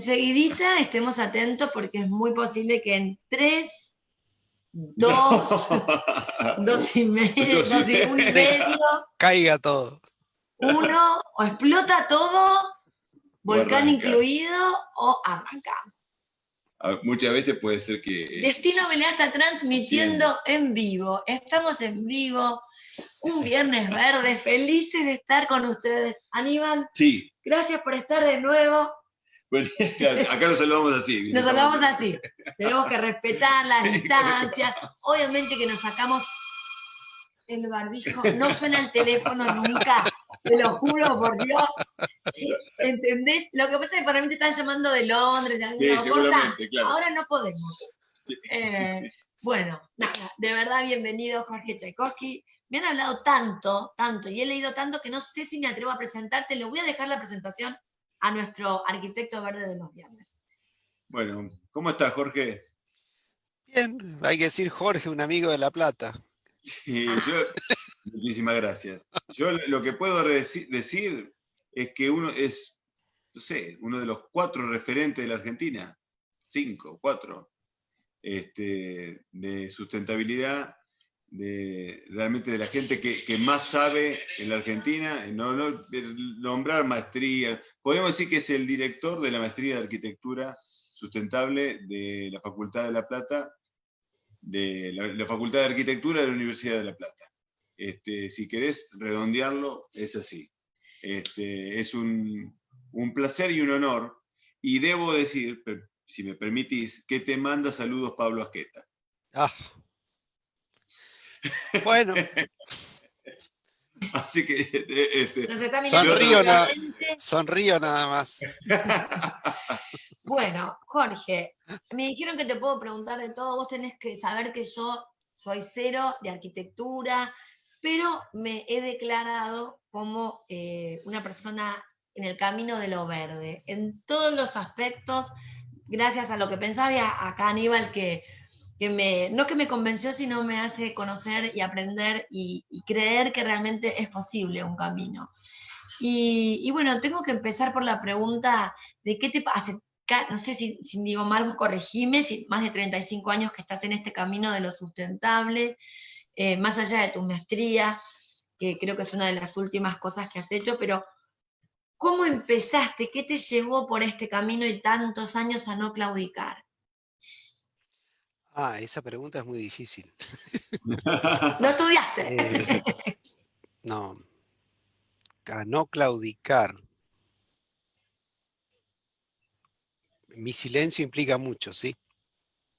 enseguidita estemos atentos porque es muy posible que en 3, No. 2, 2 y medio, Dos y 1 y medio. medio, Caiga todo. 1, o explota todo, O volcán arranca. incluido, o arranca. Muchas veces puede ser que Destino Belén está transmitiendo en vivo. Estamos en vivo. Un viernes verde. Felices de estar con ustedes. Aníbal, sí. Gracias por estar de nuevo. Bueno, acá nos saludamos así. Nos saludamos así. Tenemos que respetar la distancia. Obviamente que nos sacamos el barbijo. No suena el teléfono nunca. Te lo juro por Dios. ¿Entendés? Lo que pasa es que para mí te están llamando de Londres, de alguna cosa. Claro. Ahora no podemos. Bueno, nada, de verdad, bienvenido Jorge Tchaikovsky. Me han hablado tanto, y he leído tanto que no sé si me atrevo a presentarte. Le voy a dejar la presentación a nuestro arquitecto verde de los viernes. Bueno, ¿cómo estás, Jorge? Bien, hay que decir Jorge, un amigo de La Plata. Sí, muchísimas gracias. Yo lo que puedo decir es que uno es, no sé, uno de los 4 referentes de la Argentina, 5, 4, de sustentabilidad, realmente de la gente que más sabe en la Argentina, no nombrar maestría. Podemos decir que es el director de la maestría de arquitectura sustentable de la Facultad de La Plata, de la Facultad de Arquitectura de la Universidad de La Plata. Si querés redondearlo, es así. Es un placer y un honor, y debo decir, si me permitís, que te manda saludos Pablo Asqueta. Ah. Bueno. Así que sonrío nada más. Bueno, Jorge, me dijeron que te puedo preguntar de todo. Vos tenés que saber que yo soy cero de arquitectura, pero me he declarado como una persona en el camino de lo verde, en todos los aspectos, gracias a lo que pensaba acá Aníbal, no que me convenció, sino me hace conocer y aprender y creer que realmente es posible un camino. Y bueno, tengo que empezar por la pregunta de qué te hace, no sé si digo mal, vos corregime, si más de 35 años que estás en este camino de lo sustentable, más allá de tu maestría, que creo que es una de las últimas cosas que has hecho, pero ¿cómo empezaste? ¿Qué te llevó por este camino y tantos años a no claudicar? Esa pregunta es muy difícil. ¿No estudiaste? No. A no claudicar. Mi silencio implica mucho, ¿sí?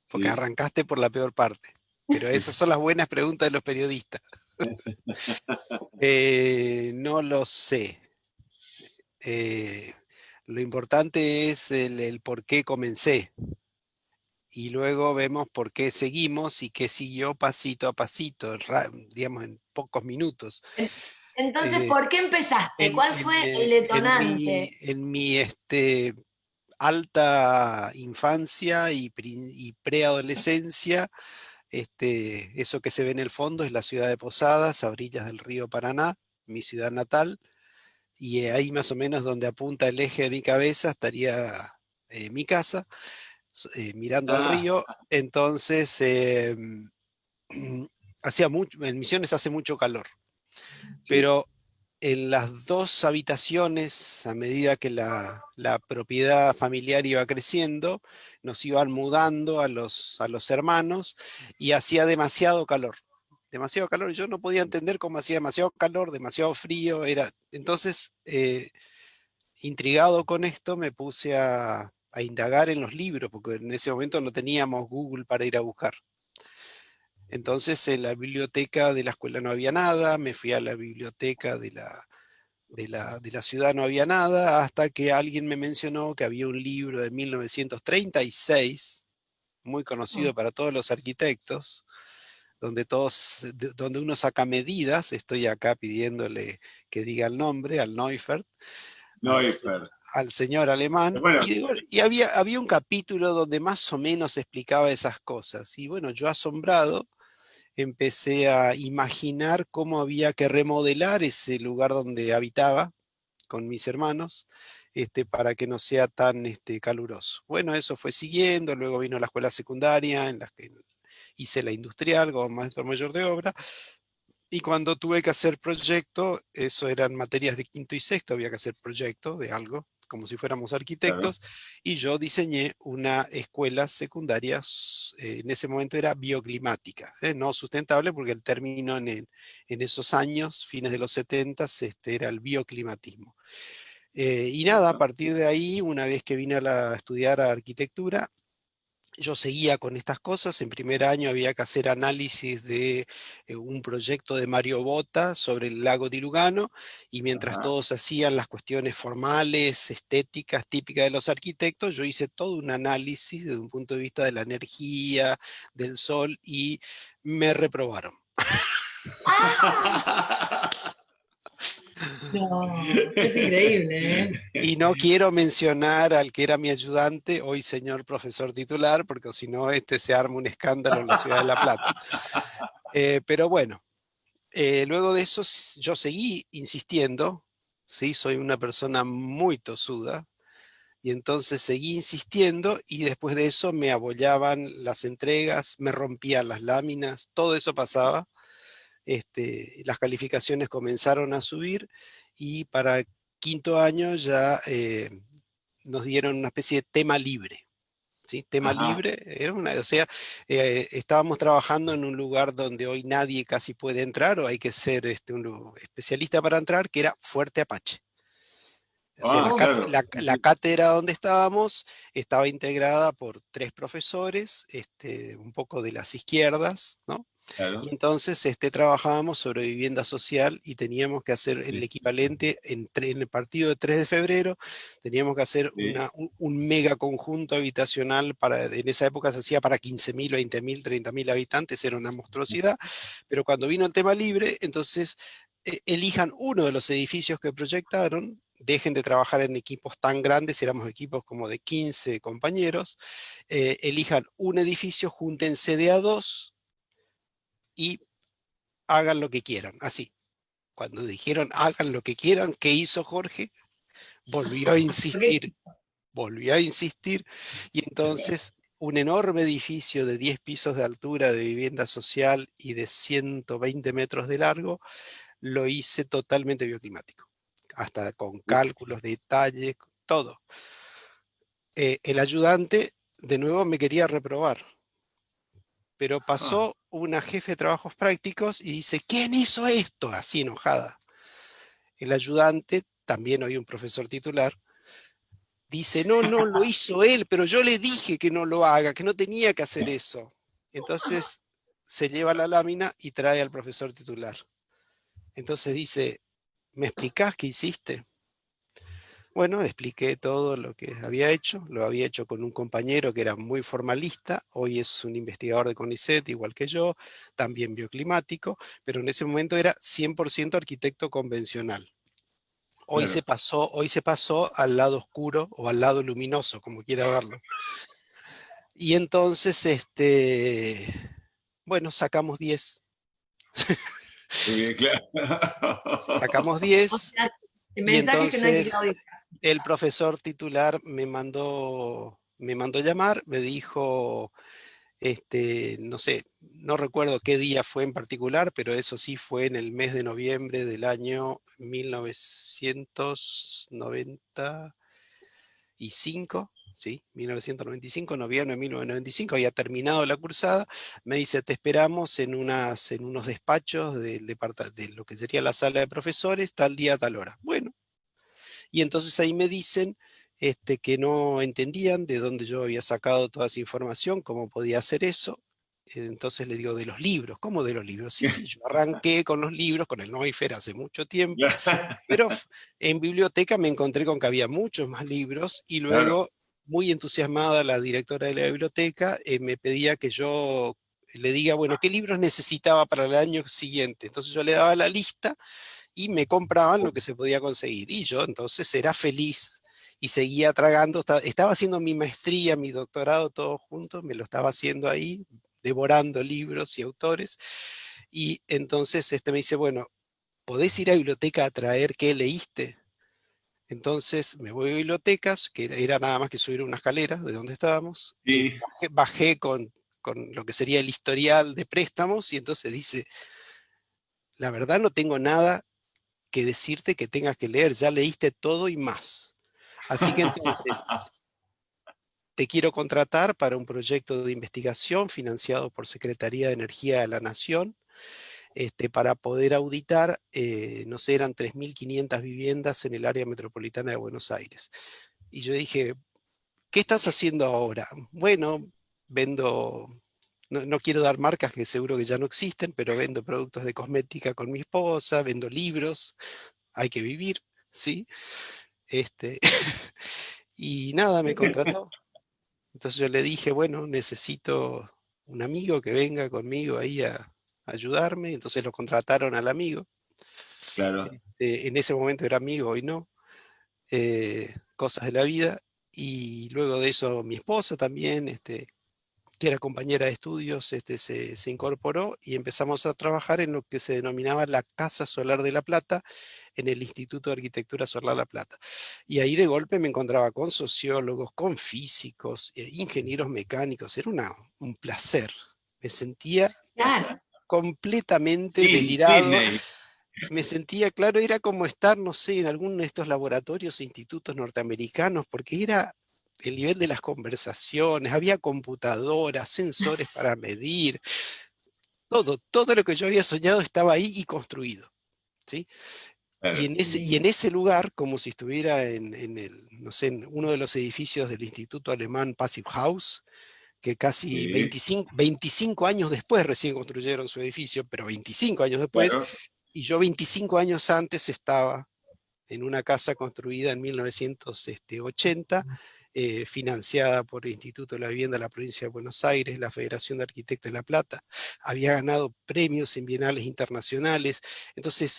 Porque arrancaste por la peor parte. Pero esas son las buenas preguntas de los periodistas. No lo sé. Lo importante es el por qué comencé. Y luego vemos por qué seguimos y qué siguió pasito a pasito, digamos, en pocos minutos. Entonces, ¿por qué empezaste? ¿Cuál fue el detonante? En mi alta infancia y preadolescencia, eso que se ve en el fondo es la ciudad de Posadas, a orillas del río Paraná, mi ciudad natal, y ahí más o menos donde apunta el eje de mi cabeza estaría mi casa, mirando al río. Entonces, en Misiones hace mucho calor, pero en las 2 habitaciones, a medida que la propiedad familiar iba creciendo, nos iban mudando a los hermanos y hacía demasiado calor. Demasiado calor, y yo no podía entender cómo hacía demasiado calor, demasiado frío. Entonces, intrigado con esto, me puse a indagar en los libros, porque en ese momento no teníamos Google para ir a buscar. Entonces en la biblioteca de la escuela no había nada, me fui a la biblioteca de la ciudad, no había nada, hasta que alguien me mencionó que había un libro de 1936, muy conocido para todos los arquitectos, donde uno saca medidas. Estoy acá pidiéndole que diga el nombre al Neufert, al señor alemán, y había un capítulo donde más o menos explicaba esas cosas. Y bueno, yo asombrado, empecé a imaginar cómo había que remodelar ese lugar donde habitaba con mis hermanos, para que no sea tan caluroso. Bueno, eso fue siguiendo, luego vino la escuela secundaria, en la que hice la industrial como maestro mayor de obra, y cuando tuve que hacer proyecto, eso eran materias de quinto y sexto, había que hacer proyecto de algo, como si fuéramos Claro. arquitectos, y yo diseñé una escuela secundaria, en ese momento era bioclimática, no sustentable porque el término en esos años, fines de los 70, era el bioclimatismo. Y nada, a Ajá. partir de ahí, una vez que vine a estudiar arquitectura, yo seguía con estas cosas. En primer año había que hacer análisis de un proyecto de Mario Botta sobre el lago de Lugano, y mientras Ajá. todos hacían las cuestiones formales, estéticas, típicas de los arquitectos, yo hice todo un análisis desde un punto de vista de la energía, del sol, y me reprobaron. ¡Ah! No, es increíble, ¿eh? Y no quiero mencionar al que era mi ayudante, hoy señor profesor titular, porque si no, se arma un escándalo en la ciudad de La Plata. Pero bueno, luego de eso yo seguí insistiendo, ¿sí? Soy una persona muy tosuda, y entonces seguí insistiendo, y después de eso me abollaban las entregas, me rompían las láminas, todo eso pasaba. Las calificaciones comenzaron a subir, y para quinto año ya nos dieron una especie de tema libre. ¿Sí? Tema Ajá. libre, era o sea, estábamos trabajando en un lugar donde hoy nadie casi puede entrar, o hay que ser un especialista para entrar, que era Fuerte Apache. O sea, Ah, claro. Sí, la sí, cátedra donde estábamos estaba integrada por 3 profesores, un poco de las izquierdas, ¿no? Y claro. entonces trabajábamos sobre vivienda social, y teníamos que hacer el Sí, equivalente en el partido de 3 de febrero, teníamos que hacer sí. un mega conjunto habitacional. En esa época se hacía para 15.000, 20.000, 30.000 habitantes, era una monstruosidad, pero cuando vino el tema libre, entonces elijan uno de los edificios que proyectaron, dejen de trabajar en equipos tan grandes, éramos equipos como de 15 compañeros, elijan un edificio, júntense de a dos y hagan lo que quieran. Así, cuando dijeron hagan lo que quieran, ¿qué hizo Jorge? Volvió a Porque insistir, volvió a insistir, y entonces un enorme edificio de 10 pisos de altura de vivienda social y de 120 metros de largo, lo hice totalmente bioclimático, hasta con cálculos, detalles, todo. El ayudante de nuevo me quería reprobar, pero Ah, pasó una jefe de trabajos prácticos y dice, ¿quién hizo esto? Así enojada. El ayudante, también hoy un profesor titular, dice, no, no, lo hizo él, pero yo le dije que no lo haga, que no tenía que hacer eso. Entonces se lleva la lámina y trae al profesor titular. Entonces dice, ¿me explicás qué hiciste? Bueno, le expliqué todo lo que había hecho. Lo había hecho con un compañero que era muy formalista, hoy es un investigador de CONICET, igual que yo, también bioclimático, pero en ese momento era 100% arquitecto convencional. claro. Hoy se pasó al lado oscuro o al lado luminoso, como quiera verlo. Y entonces, bueno, sacamos 10. Muy bien, claro. Sacamos o 10, sea, el y mensaje es que no hay que entonces claudicar. el profesor titular me mandó llamar, me dijo, no sé, no recuerdo qué día fue en particular, pero eso sí fue en el mes de noviembre del año 1995. ¿Sí? 1995, noviembre de 1995, había terminado la cursada. Me dice, te esperamos en unos despachos de lo que sería la sala de profesores, tal día, tal hora. Bueno, y entonces ahí me dicen que no entendían de dónde yo había sacado toda esa información, cómo podía hacer eso. Entonces le digo, de los libros. ¿Cómo de los libros? Sí, sí, yo arranqué con los libros, con el Neusfer hace mucho tiempo, pero en biblioteca me encontré con que había muchos más libros, y Claro. luego, muy entusiasmada, la directora de la biblioteca me pedía que yo le diga, bueno, qué libros necesitaba para el año siguiente. Entonces yo le daba la lista y me compraban lo que se podía conseguir. Y yo entonces era feliz y seguía tragando. Estaba haciendo mi maestría, mi doctorado, todo junto, me lo estaba haciendo ahí, devorando libros y autores. Y entonces me dice, bueno, ¿podés ir a la biblioteca a traer qué leíste? Entonces me voy a bibliotecas, que era nada más que subir una escalera de donde estábamos, Sí. bajé con lo que sería el historial de préstamos, y entonces dice, la verdad no tengo nada que decirte que tengas que leer, ya leíste todo y más. Así que entonces te quiero contratar para un proyecto de investigación financiado por Secretaría de Energía de la Nación, para poder auditar, no sé, eran 3.500 viviendas en el área metropolitana de Buenos Aires. Y yo dije, ¿qué estás haciendo ahora? Bueno, vendo, no quiero dar marcas que seguro que ya no existen, pero vendo productos de cosmética con mi esposa, vendo libros, hay que vivir, ¿sí? Este, y nada, me contrató. Entonces yo le dije, bueno, necesito un amigo que venga conmigo ahí a ayudarme. Entonces lo contrataron al amigo. Claro. En ese momento era amigo, hoy no. Cosas de la vida. Y luego de eso mi esposa también, que era compañera de estudios, se incorporó y empezamos a trabajar en lo que se denominaba la Casa Solar de La Plata, en el Instituto de Arquitectura Solar La Plata. Y ahí de golpe me encontraba con sociólogos, con físicos, ingenieros mecánicos. Era un placer. Me sentía Claro. completamente delirado. Disney. Me sentía, claro, era como estar, no sé, en alguno de estos laboratorios e institutos norteamericanos, porque era el nivel de las conversaciones, había computadoras, sensores para medir, todo lo que yo había soñado estaba ahí y construido, ¿sí? Y Claro. en ese lugar, como si estuviera en el, no sé, en uno de los edificios del Instituto Alemán Passive House, que casi Sí, 25 años después recién construyeron su edificio, pero 25 años después, claro. y yo 25 años antes estaba en una casa construida en 1980, financiada por el Instituto de la Vivienda de la Provincia de Buenos Aires, la Federación de Arquitectos de La Plata. Había ganado premios en bienales internacionales. Entonces,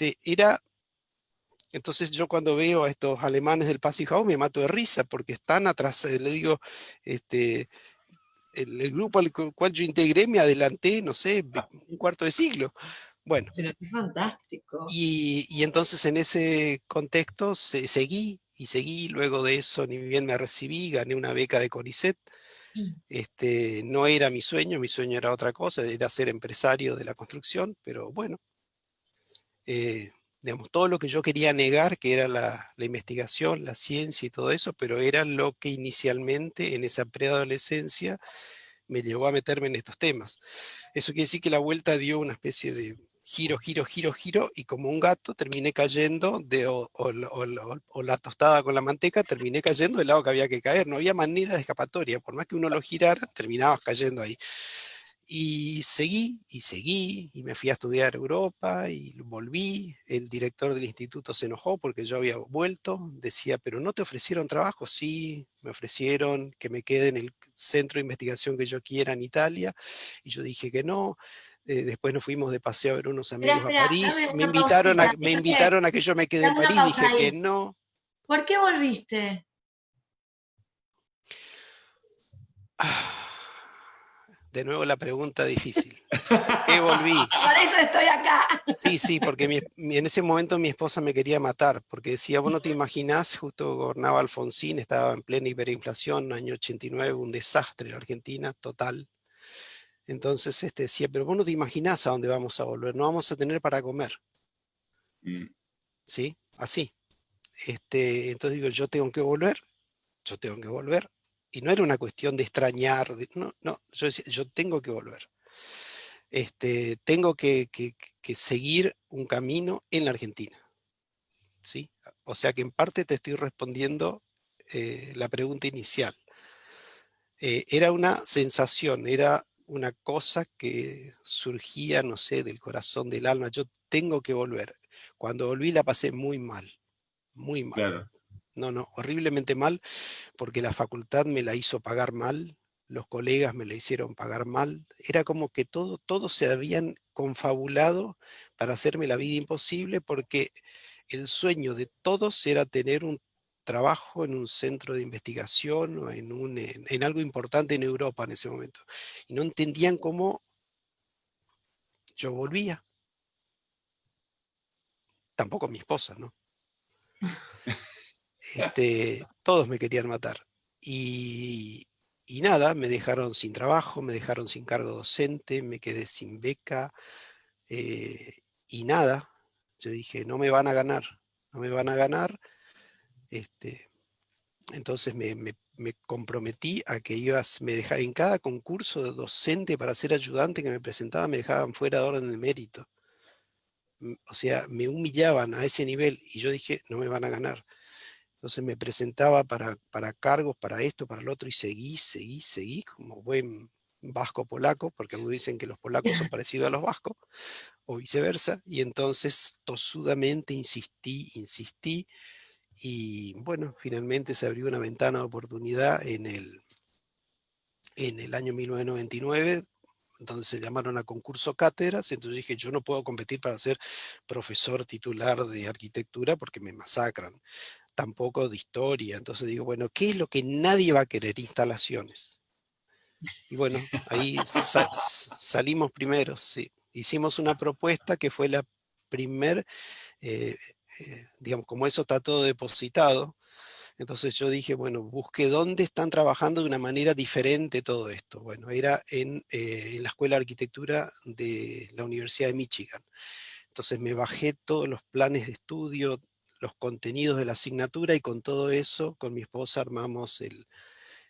entonces yo cuando veo a estos alemanes del Passivhaus House me mato de risa porque están atrás, le digo, este, el grupo al cual yo integré me adelanté, no sé, un cuarto de siglo. Bueno, Pero qué fantástico. y entonces en ese contexto seguí y seguí, luego de eso ni bien me recibí, gané una beca de CONICET. No era mi sueño era otra cosa, era ser empresario de la construcción, pero bueno, eh, digamos, todo lo que yo quería negar, que era la investigación, la ciencia y todo eso, pero era lo que inicialmente en esa preadolescencia me llevó a meterme en estos temas. Eso quiere decir que la vuelta dio una especie de giro, giro, giro, giro, y como un gato terminé cayendo, o la tostada con la manteca, terminé cayendo del lado que había que caer. No había manera de escapatoria, por más que uno lo girara, terminabas cayendo ahí. Y seguí, y me fui a estudiar a Europa, y volví. El director del instituto se enojó porque yo había vuelto. Decía, pero ¿no te ofrecieron trabajo? Sí, me ofrecieron que me quede en el centro de investigación que yo quiera en Italia. Y yo dije que no. Después nos fuimos de paseo a ver unos Espera, amigos a espera, París. dame Me una invitaron a, pausita. me invitaron a que yo me quede en Dame una París. pausa Dije que ahí. no. ¿Por qué volviste? De nuevo la pregunta difícil. ¿Por qué volví? Para eso estoy acá. Sí, sí, porque en ese momento mi esposa me quería matar, porque decía, vos no te imaginás, justo gobernaba Alfonsín, estaba en plena hiperinflación, año 89, un desastre en Argentina, total. Entonces decía, pero vos no te imaginás a dónde vamos a volver, no vamos a tener para comer, Mm. ¿sí? Así. Entonces digo, yo tengo que volver. Y no era una cuestión de extrañar, no, no, yo decía, yo tengo que volver. Tengo que seguir un camino en la Argentina. ¿Sí? O sea que en parte te estoy respondiendo la pregunta inicial. Era una sensación, era una cosa que surgía, no sé, del corazón, del alma. Yo tengo que volver. Cuando volví la pasé muy mal, muy mal. Claro. No, no, horriblemente mal, porque la facultad me la hizo pagar mal, los colegas me la hicieron pagar mal. Era como que todos se habían confabulado para hacerme la vida imposible, porque el sueño de todos era tener un trabajo en un centro de investigación o en algo importante en Europa en ese momento. Y no entendían cómo yo volvía, tampoco mi esposa, ¿no? Todos me querían matar. Y, y nada, me dejaron sin trabajo, me dejaron sin cargo docente, me quedé sin beca, eh, y nada. Yo dije, no me van a ganar, no me van a ganar. Este, entonces me comprometí a que me dejaba en cada concurso de docente para ser ayudante que me presentaba, me dejaban fuera de orden de mérito. O sea, me humillaban a ese nivel y yo dije, no me van a ganar. Entonces me presentaba para cargos, para esto, para lo otro, y seguí, como buen vasco polaco, porque me dicen que los polacos son parecidos a los vascos, o viceversa, y entonces tosudamente insistí, y bueno, finalmente se abrió una ventana de oportunidad en el año 1999, donde se llamaron a concurso cátedras. Entonces dije, yo no puedo competir para ser profesor titular de arquitectura porque me masacran, tampoco de historia. Entonces digo, bueno, ¿qué es lo que nadie va a querer? Instalaciones. Y bueno, ahí salimos primeros, sí. Hicimos una propuesta que fue la primer, eh, digamos, como eso está todo depositado, entonces yo dije, bueno, busqué dónde están trabajando de una manera diferente todo esto. Bueno, era en la Escuela de Arquitectura de la Universidad de Michigan. Entonces me bajé todos los planes de estudio, los contenidos de la asignatura, y con todo eso, con mi esposa armamos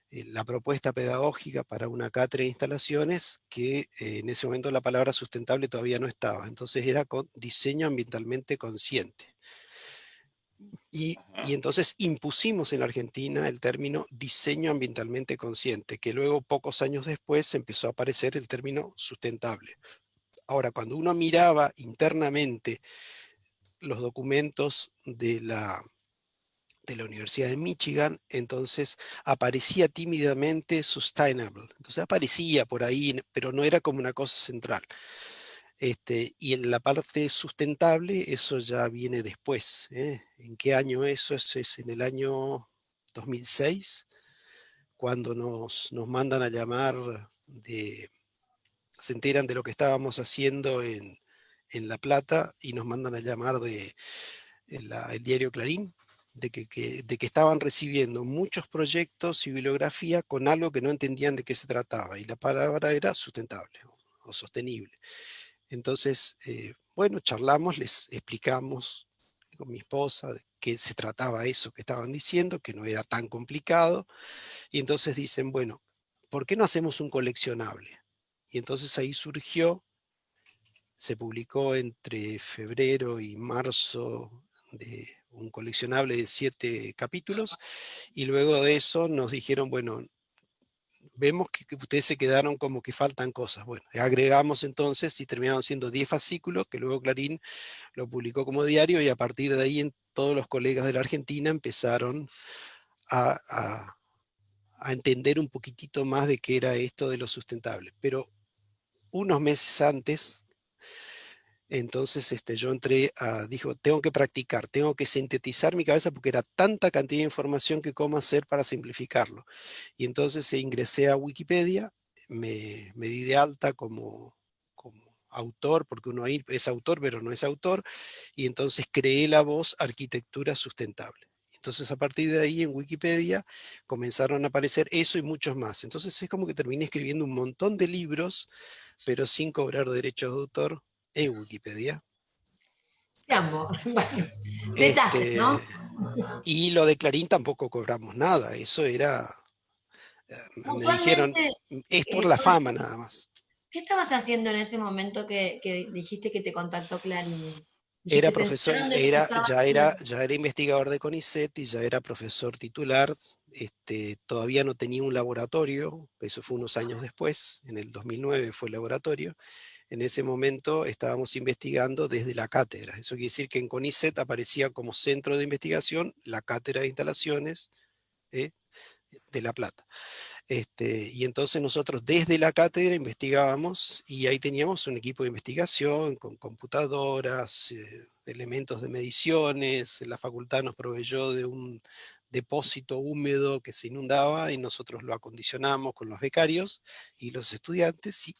la propuesta pedagógica para una cátedra de instalaciones que en ese momento la palabra sustentable todavía no estaba. Entonces era con diseño ambientalmente consciente. Y entonces impusimos en la Argentina el término diseño ambientalmente consciente, que luego pocos años después empezó a aparecer el término sustentable. Ahora, cuando uno miraba internamente los documentos de la Universidad de Michigan, entonces aparecía tímidamente sustainable. Entonces aparecía por ahí, pero no era como una cosa central. Y en la parte sustentable, eso ya viene después, ¿eh? ¿En qué año eso? Eso es en el año 2006, cuando nos mandan a llamar, se enteran de lo que estábamos haciendo en La Plata, y nos mandan a llamar el diario Clarín, de que estaban recibiendo muchos proyectos y bibliografía con algo que no entendían de qué se trataba, y la palabra era sustentable o sostenible. Entonces, bueno, charlamos, les explicamos con mi esposa de qué se trataba eso que estaban diciendo, que no era tan complicado, y entonces dicen, bueno, ¿por qué no hacemos un coleccionable? Y entonces ahí surgió, se publicó entre febrero y marzo de un coleccionable de 7 capítulos, y luego de eso nos dijeron, bueno, vemos que ustedes se quedaron como que faltan cosas. Bueno, agregamos entonces y terminaron siendo 10 fascículos, que luego Clarín lo publicó como diario, y a partir de ahí todos los colegas de la Argentina empezaron a, a- a entender un poquitito más de qué era esto de lo sustentable. Pero unos meses antes, entonces yo entré dijo, tengo que practicar, tengo que sintetizar mi cabeza porque era tanta cantidad de información que cómo hacer para simplificarlo. Y entonces ingresé a Wikipedia, me di de alta como autor, porque uno ahí es autor pero no es autor, y entonces creé la voz Arquitectura Sustentable. Entonces a partir de ahí en Wikipedia comenzaron a aparecer eso y muchos más. Entonces es como que terminé escribiendo un montón de libros, pero sin cobrar derechos de autor en Wikipedia. Qué amor. Bueno, detalles, Este, ¿no? y lo de Clarín tampoco cobramos nada, eso era, me dijeron, Puntualmente, es por la ¿por fama nada más. qué estabas haciendo en ese momento que dijiste que te contactó Clarín? Era Dijiste, se profesor, enteraron de lo que estaba haciendo. ya era investigador de CONICET y ya era profesor titular. Todavía no tenía un laboratorio, eso fue unos años después, en el 2009 fue el laboratorio. En ese momento estábamos investigando desde la cátedra. Eso quiere decir que en CONICET aparecía como centro de investigación la cátedra de instalaciones, ¿eh? de La Plata. Y entonces nosotros desde la cátedra investigábamos, y ahí teníamos un equipo de investigación con computadoras, elementos de mediciones. La facultad nos proveyó de un depósito húmedo que se inundaba, y nosotros lo acondicionamos con los becarios y los estudiantes, y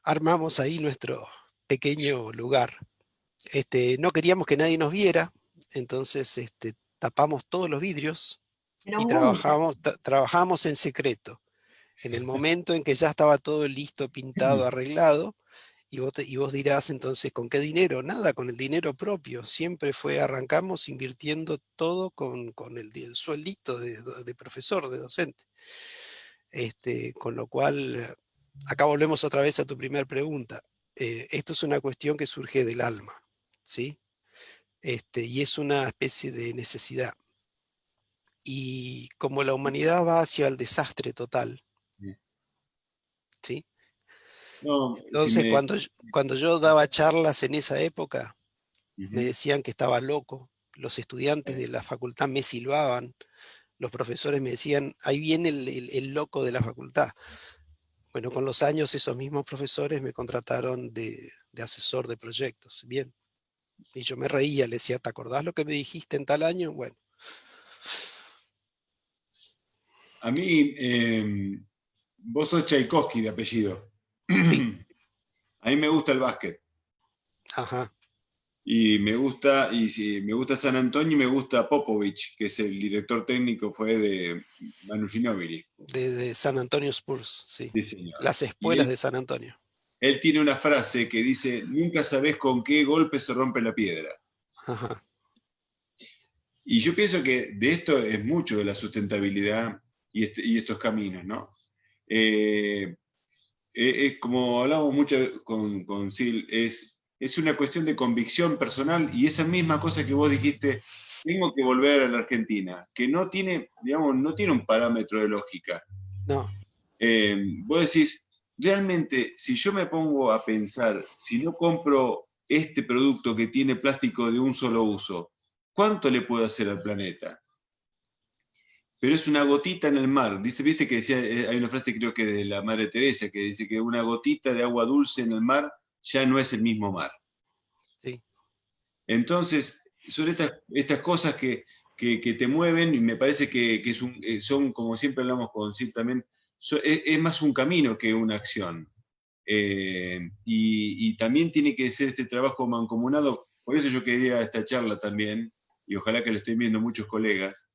armamos ahí nuestro pequeño lugar. No queríamos que nadie nos viera, entonces tapamos todos los vidrios Pero y nunca. trabajamos en secreto. En el momento en que ya estaba todo listo, pintado, arreglado, y vos dirás entonces, ¿con qué dinero? Nada, con el dinero propio. Siempre arrancamos invirtiendo todo con el sueldito de profesor, de docente. Con lo cual, acá volvemos otra vez a tu primera pregunta. Esto es una cuestión que surge del alma, ¿sí? Y es una especie de necesidad. Y como la humanidad va hacia el desastre total, ¿sí? No, si Entonces, me... cuando yo daba charlas en esa época, me Ujú. decían que estaba loco, los estudiantes de la facultad me silbaban, los profesores me decían, ahí viene el loco de la facultad. Bueno, con los años esos mismos profesores me contrataron de asesor de proyectos, bien. Y yo me reía, le decía, ¿te acordás lo que me dijiste en tal año? Bueno, A mí, vos sos Tchaikovsky de apellido. sí, A mí me gusta el básquet. ajá, Y me gusta, y si me gusta San Antonio y me gusta Popovich, que es el director técnico, fue de Manu Ginóbili. de San Antonio Spurs, sí. Sí, señor. Las Y espuelas de San Antonio. él tiene una frase que dice, nunca sabés con qué golpe se rompe la piedra. Ajá. Y yo pienso que de esto es mucho de la sustentabilidad y estos caminos, ¿no? Eh, como hablamos mucho con Sil, es una cuestión de convicción personal y esa misma cosa que vos dijiste, tengo que volver a la Argentina, que no tiene, digamos, no tiene un parámetro de lógica. No, Vos decís, realmente, si yo me pongo a pensar, si no compro este producto que tiene plástico de un solo uso, ¿cuánto le puedo hacer al planeta? Pero es una gotita en el mar. Dice, viste que decía, hay una frase creo que de la Madre Teresa que dice que una gotita de agua dulce en el mar ya no es el mismo mar. sí. Entonces, son estas cosas que te mueven y me parece que son, como siempre hablamos con Sil también, es más un camino que una acción. Y también tiene que ser este trabajo mancomunado. Por eso yo quería esta charla también, y ojalá que lo estén viendo muchos colegas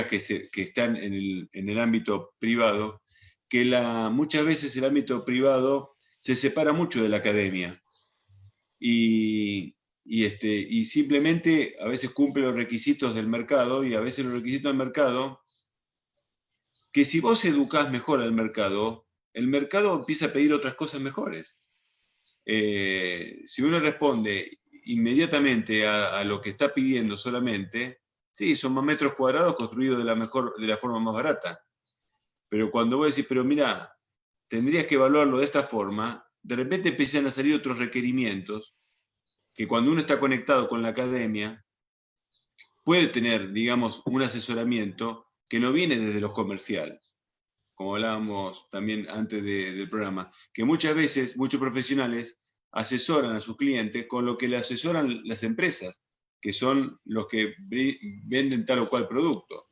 que están en el ámbito privado, que muchas veces el ámbito privado se separa mucho de la academia y simplemente a veces cumple los requisitos del mercado y a veces los requisitos del mercado, que si vos educás mejor al mercado, el mercado empieza a pedir otras cosas mejores. Si uno responde inmediatamente a lo que está pidiendo solamente, sí, son más metros cuadrados construidos de la forma más barata. Pero cuando vos decís, pero mira, tendrías que evaluarlo de esta forma, de repente empiezan a salir otros requerimientos que cuando uno está conectado con la academia, puede tener, digamos, un asesoramiento que no viene desde lo comercial, como hablábamos también antes del programa, que muchas veces muchos profesionales asesoran a sus clientes con lo que le asesoran las empresas, que son los que venden tal o cual producto,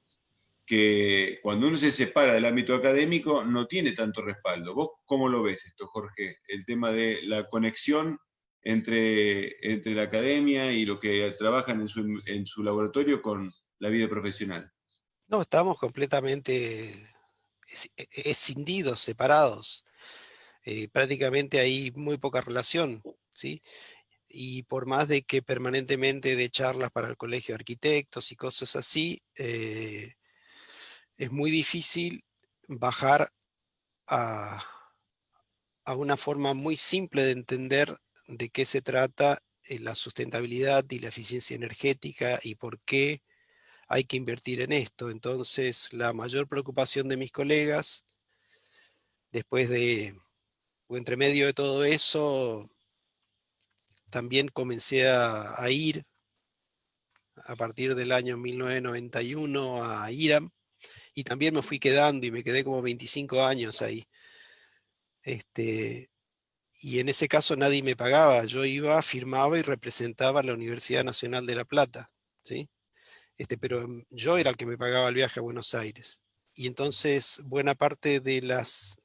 que cuando uno se separa del ámbito académico no tiene tanto respaldo. ¿Vos cómo lo ves esto, Jorge? El tema de la conexión entre la academia y lo que trabajan en su laboratorio con la vida profesional. No, estamos completamente escindidos, separados. Prácticamente hay muy poca relación, ¿sí? Y por más de que permanentemente de charlas para el colegio de arquitectos y cosas así, es muy difícil bajar a, a una forma muy simple de entender de qué se trata la sustentabilidad y la eficiencia energética y por qué hay que invertir en esto. Entonces, la mayor preocupación de mis colegas, después o entre medio de todo eso, también comencé a ir a partir del año 1991 a IRAM y también me fui quedando y me quedé como 25 años ahí. Este, y en ese caso nadie me pagaba, yo iba, firmaba y representaba a la Universidad Nacional de La Plata, ¿sí? Pero yo era el que me pagaba el viaje a Buenos Aires. Y entonces buena parte de las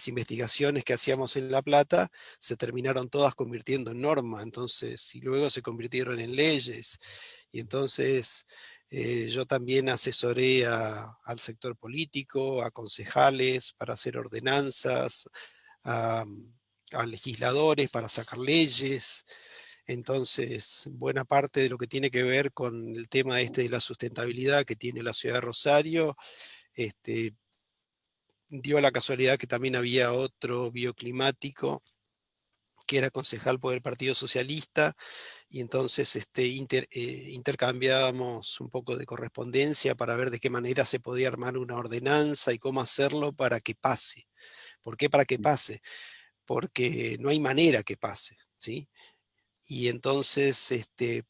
investigaciones que hacíamos en La Plata se terminaron todas convirtiendo en norma, entonces, y luego se convirtieron en leyes. Y entonces yo también asesoré al sector político, a concejales para hacer ordenanzas, a, a legisladores para sacar leyes. Entonces, buena parte de lo que tiene que ver con el tema de la sustentabilidad que tiene la ciudad de Rosario, este, dio la casualidad que también había otro bioclimático que era concejal por el Partido Socialista, y entonces intercambiábamos un poco de correspondencia para ver de qué manera se podía armar una ordenanza y cómo hacerlo para que pase. ¿Por qué para que pase? Porque no hay manera que pase, ¿sí? Y entonces,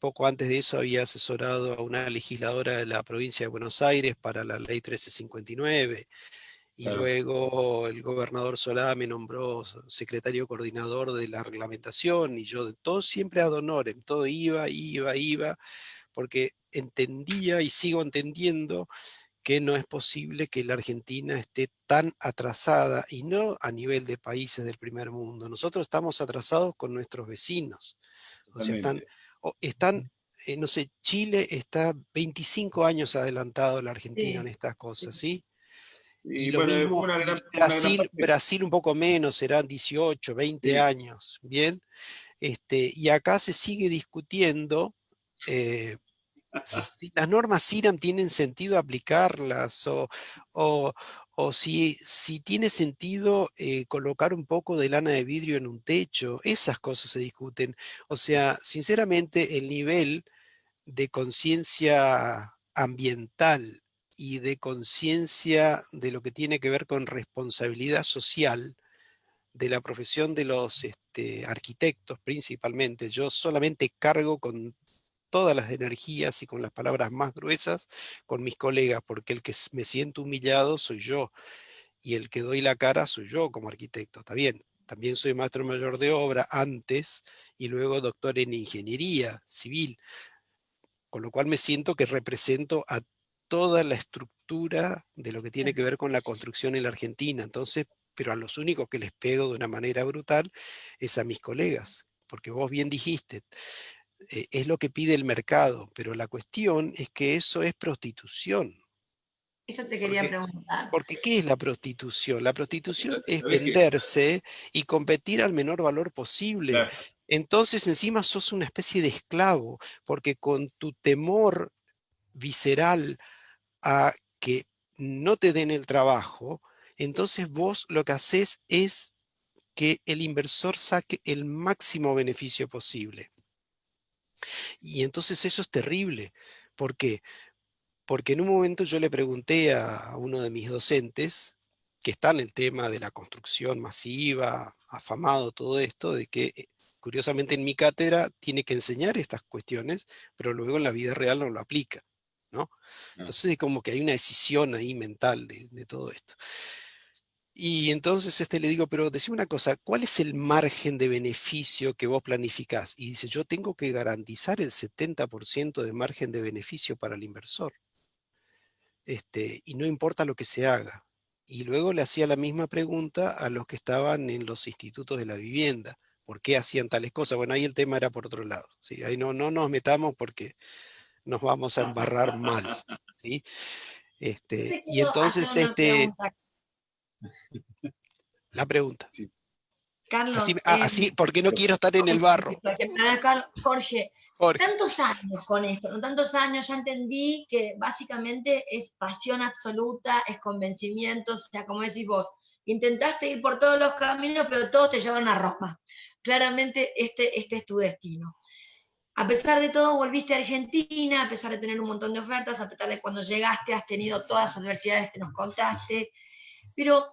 poco antes de eso había asesorado a una legisladora de la provincia de Buenos Aires para la ley 1359, y Claro. luego el gobernador Solá me nombró secretario coordinador de la reglamentación, y yo todo siempre ad honorem, todo iba, porque entendía y sigo entendiendo que no es posible que la Argentina esté tan atrasada, y no a nivel de países del primer mundo. Nosotros estamos atrasados con nuestros vecinos. O sea, Totalmente. no sé, Chile está 25 años adelantado a la Argentina en Sí, estas sí. cosas, ¿sí? Y Y lo bueno, mismo, y una gran parte. Brasil un poco menos, serán 18, 20 Sí, años, ¿bien? Y acá se sigue discutiendo eh, si las normas IRAM tienen sentido aplicarlas, o, o si tiene sentido colocar un poco de lana de vidrio en un techo. Esas cosas se discuten. O sea, sinceramente, el nivel de conciencia ambiental y de conciencia de lo que tiene que ver con responsabilidad social de la profesión de los arquitectos principalmente. Yo solamente cargo con todas las energías y con las palabras más gruesas con mis colegas, porque el que me siento humillado soy yo, y el que doy la cara soy yo como arquitecto. Está bien, también soy maestro mayor de obra antes, y luego doctor en ingeniería civil, con lo cual me siento que represento a toda la estructura de lo que tiene que ver con la construcción en la Argentina. Entonces, pero a los únicos que les pego de una manera brutal es a mis colegas, porque vos bien dijiste, es lo que pide el mercado, pero la cuestión es que eso es prostitución. Eso te quería Porque, preguntar. porque ¿qué es la prostitución? La prostitución es ¿Sabés qué? venderse y competir al menor valor posible. Claro, Entonces encima sos una especie de esclavo, porque con tu temor visceral a que no te den el trabajo, entonces vos lo que haces es que el inversor saque el máximo beneficio posible. Y entonces eso es terrible. ¿Por qué? Porque en un momento yo le pregunté a uno de mis docentes, que está en el tema de la construcción masiva, afamado todo esto, de que curiosamente en mi cátedra tiene que enseñar estas cuestiones, pero luego en la vida real no lo aplica, ¿no? no. Entonces es como que hay una decisión ahí mental de todo esto. Y entonces le digo, pero decime una cosa, ¿cuál es el margen de beneficio que vos planificás? Y dice, yo tengo que garantizar el 70% de margen de beneficio para el inversor, y no importa lo que se haga. Y luego le hacía la misma pregunta a los que estaban en los institutos de la vivienda. ¿Por qué hacían tales cosas? Bueno, ahí el tema era por otro lado, ¿sí? Ahí no nos metamos porque nos vamos a embarrar mal, ¿sí? Yo te Y quiero hacer entonces, una pregunta, la pregunta. Carlos. Así, porque no quiero estar en el barro. Jorge, Jorge. tantos años con esto, ¿no? Tantos años, ya entendí que básicamente es pasión absoluta, es convencimiento, o sea, como decís vos, intentaste ir por todos los caminos, pero todos te llevan a Roma. Claramente este es tu destino. A pesar de todo, volviste a Argentina, a pesar de tener un montón de ofertas, a pesar de cuando llegaste has tenido todas las adversidades que nos contaste, pero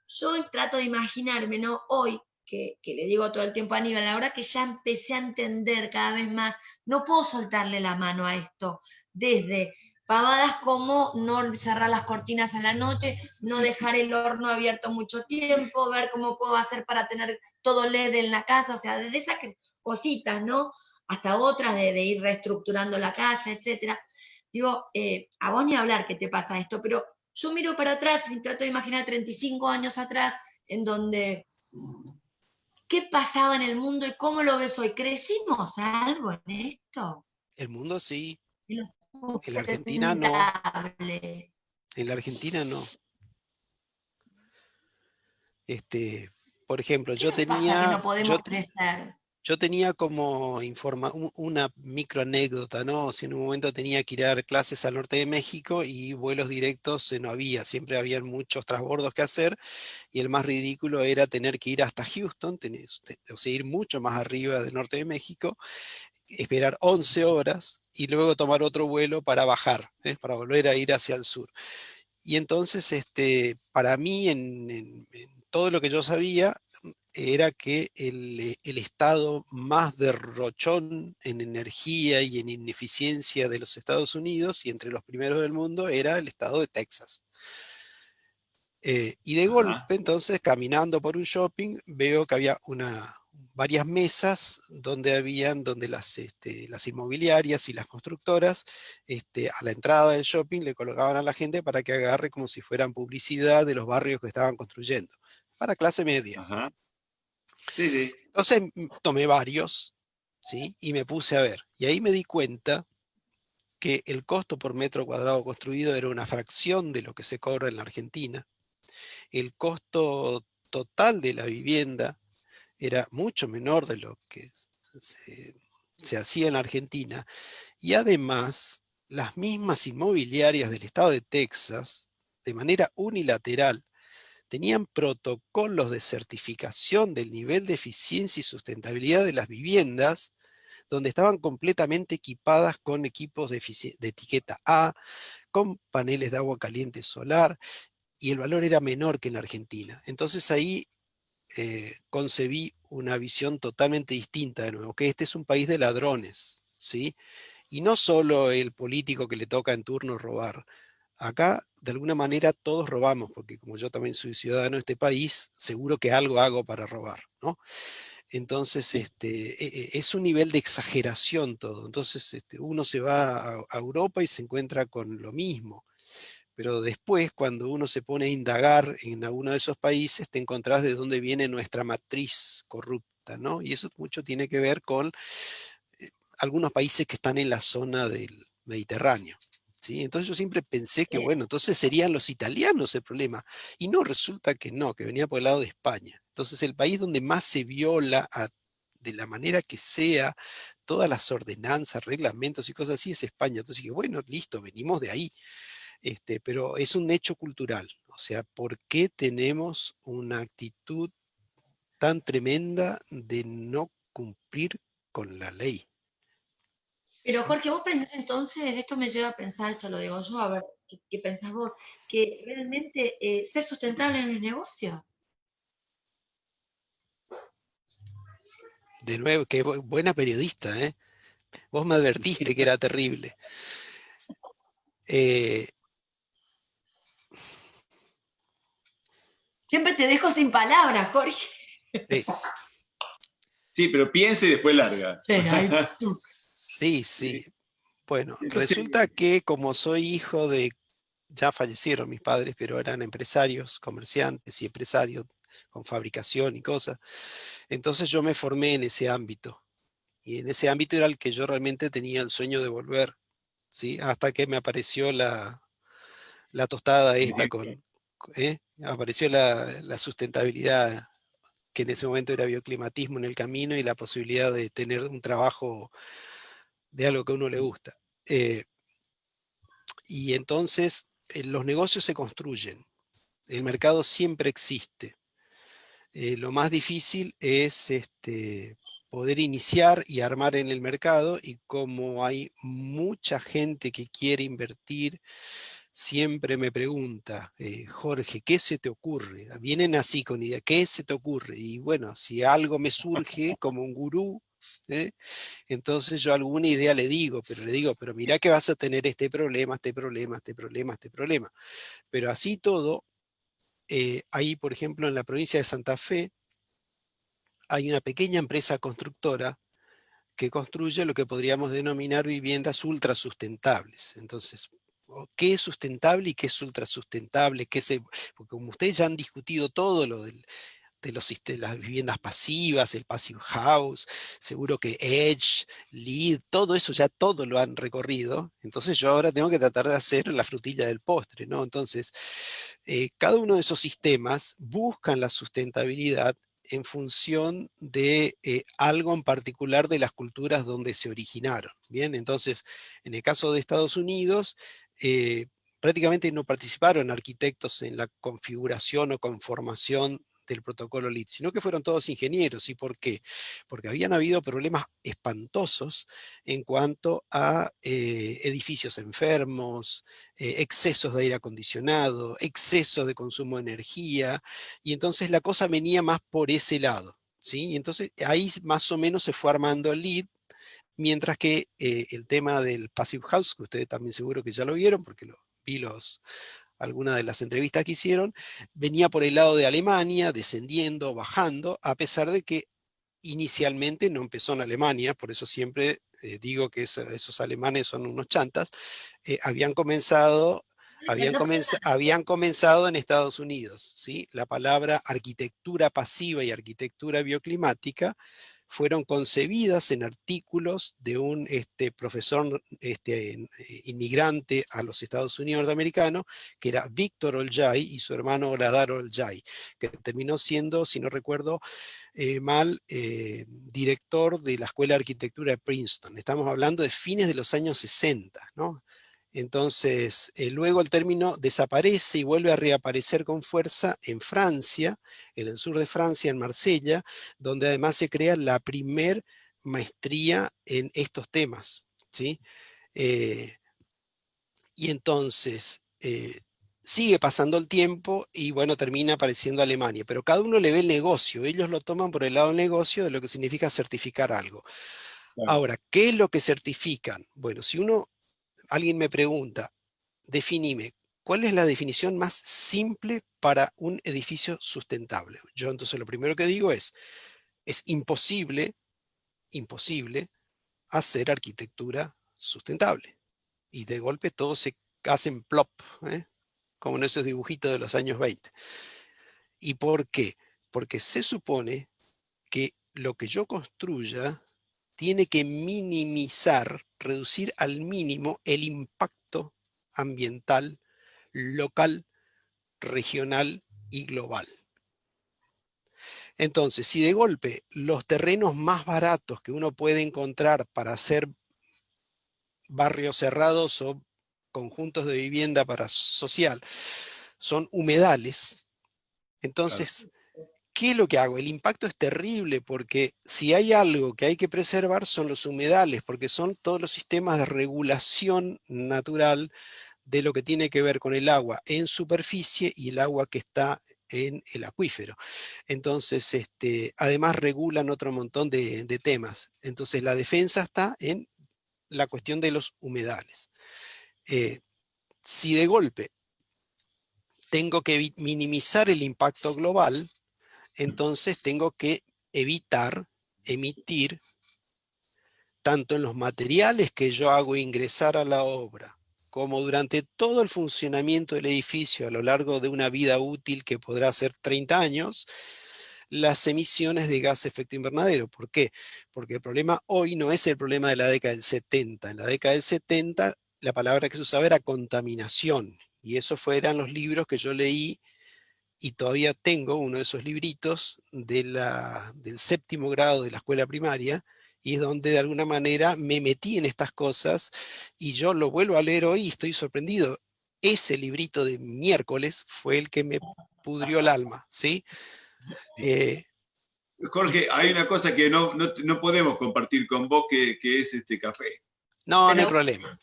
yo trato de imaginarme, ¿no? Hoy, que le digo todo el tiempo a Aníbal, la verdad que ya empecé a entender cada vez más, no puedo soltarle la mano a esto, desde pavadas como no cerrar las cortinas en la noche, no dejar el horno abierto mucho tiempo, ver cómo puedo hacer para tener todo LED en la casa, o sea, desde esas cositas, ¿no? Hasta otras de ir reestructurando la casa, etcétera. Digo, a vos ni hablar que te pasa esto, pero yo miro para atrás y trato de imaginar 35 años atrás, en donde, ¿qué pasaba en el mundo y cómo lo ves hoy? ¿Crecimos algo en esto? El mundo sí. Y los En la Argentina no. sustentable. En la Argentina no. Por ejemplo, ¿Qué nos pasa que no podemos crecer? yo tenía como una microanécdota, ¿no? Si en un momento tenía que ir a dar clases al norte de México y vuelos directos no había, siempre habían muchos transbordos que hacer y el más ridículo era tener que ir hasta Houston, o sea, ir mucho más arriba del norte de México, esperar 11 horas y luego tomar otro vuelo para bajar, para volver a ir hacia el sur. Y entonces, para mí, en todo lo que yo sabía, era que el estado más derrochón en energía y en ineficiencia de los Estados Unidos y entre los primeros del mundo era el estado de Texas. Y de Ajá. golpe, entonces, caminando por un shopping, veo que había varias mesas donde las inmobiliarias y las constructoras, a la entrada del shopping le colocaban a la gente para que agarre como si fueran publicidad de los barrios que estaban construyendo, para clase media. Ajá. Sí, sí. Entonces tomé varios, ¿sí? Y me puse a ver. Y ahí me di cuenta que el costo por metro cuadrado construido era una fracción de lo que se cobra en la Argentina. El costo total de la vivienda era mucho menor de lo que se, se hacía en la Argentina. Y además, las mismas inmobiliarias del estado de Texas, de manera unilateral, tenían protocolos de certificación del nivel de eficiencia y sustentabilidad de las viviendas, donde estaban completamente equipadas con equipos de etiqueta A, con paneles de agua caliente solar, y el valor era menor que en la Argentina. Entonces ahí concebí una visión totalmente distinta de nuevo, que este es un país de ladrones, ¿sí? Y no solo el político que le toca en turno robar. Acá, de alguna manera, todos robamos, porque como yo también soy ciudadano de este país, seguro que algo hago para robar, ¿no? Entonces, es un nivel de exageración todo. Entonces, uno se va a Europa y se encuentra con lo mismo. Pero después, cuando uno se pone a indagar en alguno de esos países, te encontrás de dónde viene nuestra matriz corrupta, ¿no? Y eso mucho tiene que ver con algunos países que están en la zona del Mediterráneo. ¿Sí? Entonces yo siempre pensé que, bueno, entonces serían los italianos el problema. Y no, resulta que no, que venía por el lado de España. Entonces el país donde más se viola de la manera que sea todas las ordenanzas, reglamentos y cosas así es España. Entonces dije, bueno, listo, venimos de ahí. Pero es un hecho cultural. O sea, ¿por qué tenemos una actitud tan tremenda de no cumplir con la ley? Pero Jorge, vos pensás entonces, esto me lleva a pensar, esto lo digo yo, a ver, ¿qué pensás vos? Que realmente ser sustentable en el negocio. De nuevo, qué buena periodista, ¿eh? Vos me advertiste que era terrible. Eh, Siempre te dejo sin palabras, Jorge. sí, Sí, pero piense y después larga. sí, sí. Bueno, Entonces, resulta que como soy hijo de, ya fallecieron mis padres, pero eran empresarios, comerciantes y empresarios con fabricación y cosas, entonces yo me formé en ese ámbito. Y en ese ámbito era el que yo realmente tenía el sueño de volver, ¿sí? Hasta que me apareció la tostada esta apareció la sustentabilidad, que en ese momento era bioclimatismo en el camino y la posibilidad de tener un trabajo de algo que a uno le gusta. Y entonces los negocios se construyen, el mercado siempre existe. Lo más difícil es poder iniciar y armar en el mercado, y como hay mucha gente que quiere invertir, siempre me pregunta, Jorge, ¿qué se te ocurre? Vienen así con idea, ¿qué se te ocurre? Y bueno, si algo me surge como un gurú, ¿eh? Entonces yo alguna idea le digo, pero mira que vas a tener este problema, este problema, este problema, este problema. Pero así todo, ahí, por ejemplo, en la provincia de Santa Fe, hay una pequeña empresa constructora que construye lo que podríamos denominar viviendas ultra sustentables. Entonces, ¿qué es sustentable y qué es ultra sustentable? Porque como ustedes ya han discutido todo lo del las viviendas pasivas, el Passive House, seguro que Edge, LEED, todo eso ya todo lo han recorrido. Entonces yo ahora tengo que tratar de hacer la frutilla del postre, ¿no? Entonces, cada uno de esos sistemas buscan la sustentabilidad en función de algo en particular de las culturas donde se originaron. Bien, entonces, en el caso de Estados Unidos, prácticamente no participaron arquitectos en la configuración o conformación del protocolo LEED, sino que fueron todos ingenieros. ¿Y por qué? Porque habían habido problemas espantosos en cuanto a edificios enfermos, excesos de aire acondicionado, excesos de consumo de energía, y entonces la cosa venía más por ese lado, ¿sí? Y entonces ahí más o menos se fue armando el LEED, mientras que el tema del Passive House, que ustedes también seguro que ya lo vieron, porque vi algunas de las entrevistas que hicieron, venía por el lado de Alemania, descendiendo, bajando, a pesar de que inicialmente no empezó en Alemania, por eso siempre digo que esos alemanes son unos chantas, habían comenzado en Estados Unidos, ¿sí? La palabra arquitectura pasiva y arquitectura bioclimática fueron concebidas en artículos de un profesor inmigrante a los Estados Unidos norteamericanos, que era Víctor Oljay, y su hermano Oradar Oljay, que terminó siendo, si no recuerdo mal, director de la Escuela de Arquitectura de Princeton. Estamos hablando de fines de los años 60, ¿no? Entonces, luego el término desaparece y vuelve a reaparecer con fuerza en Francia, en el sur de Francia, en Marsella, donde además se crea la primer maestría en estos temas, ¿sí? Y entonces, sigue pasando el tiempo y bueno, termina apareciendo Alemania, pero cada uno le ve el negocio, ellos lo toman por el lado del negocio de lo que significa certificar algo. Claro. Ahora, ¿qué es lo que certifican? Bueno, si alguien me pregunta, definime, ¿cuál es la definición más simple para un edificio sustentable? Yo entonces lo primero que digo es imposible hacer arquitectura sustentable. Y de golpe todos se hacen plop, como en esos dibujitos de los años 20. ¿Y por qué? Porque se supone que lo que yo construya tiene que minimizar, reducir al mínimo el impacto ambiental, local, regional y global. Entonces, si de golpe los terrenos más baratos que uno puede encontrar para hacer barrios cerrados o conjuntos de vivienda para social son humedales, entonces, ¿qué es lo que hago? El impacto es terrible porque si hay algo que hay que preservar son los humedales, porque son todos los sistemas de regulación natural de lo que tiene que ver con el agua en superficie y el agua que está en el acuífero. Entonces, además regulan otro montón de temas. Entonces, la defensa está en la cuestión de los humedales. Si de golpe tengo que minimizar el impacto global, entonces tengo que evitar emitir, tanto en los materiales que yo hago ingresar a la obra, como durante todo el funcionamiento del edificio a lo largo de una vida útil que podrá ser 30 años, las emisiones de gas de efecto invernadero. ¿Por qué? Porque el problema hoy no es el problema de la década del 70. En la década del 70 la palabra que se usaba era contaminación, y esos fueron los libros que yo leí, y todavía tengo uno de esos libritos del 7º grado de la escuela primaria, y es donde de alguna manera me metí en estas cosas, y yo lo vuelvo a leer hoy y estoy sorprendido. Ese librito de miércoles fue el que me pudrió el alma, ¿sí? Jorge, hay una cosa que no podemos compartir con vos, que es este café. No hay Pero problema.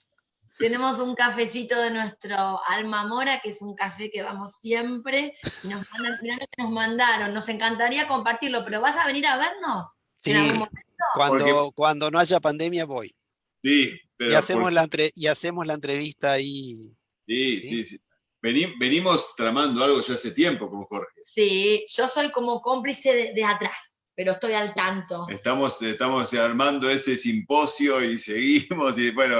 tenemos un cafecito de nuestro Alma Mora, que es un café que vamos siempre, y nos mandan, mirá lo que nos mandaron, nos encantaría compartirlo, pero ¿vas a venir a vernos en algún Sí, momento? cuando no haya pandemia voy. Sí, pero Y hacemos la entrevista ahí. Sí. Venimos tramando algo ya hace tiempo con Jorge. Sí, yo soy como cómplice de atrás, pero estoy al tanto. Estamos armando ese simposio y seguimos, y bueno.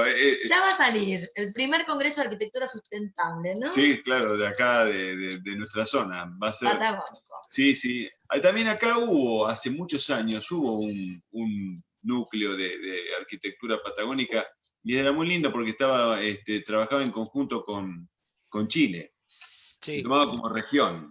Ya va a salir el primer Congreso de Arquitectura Sustentable, ¿no? Sí, claro, de acá, de nuestra zona. Va a ser. Patagónico. Sí, sí. También acá hubo, hace muchos años, hubo un núcleo de arquitectura patagónica y era muy lindo porque trabajaba en conjunto con Chile, se Sí, tomaba como región.